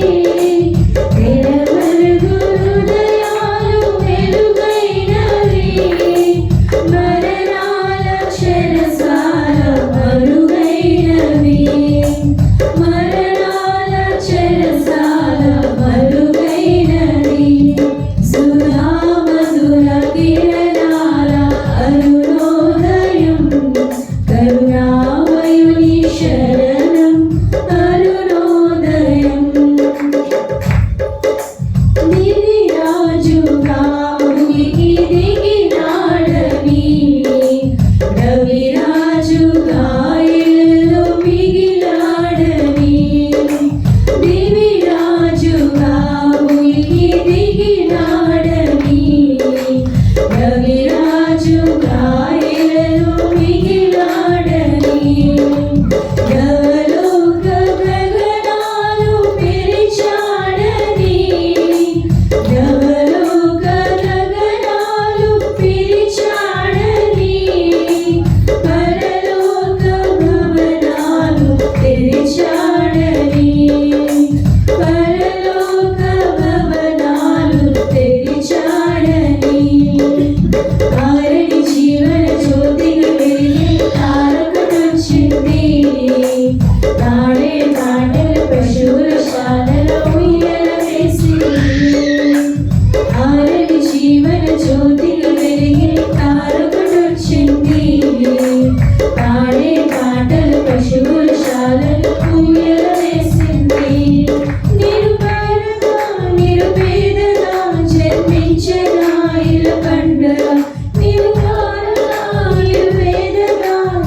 జీవన జ్యోతి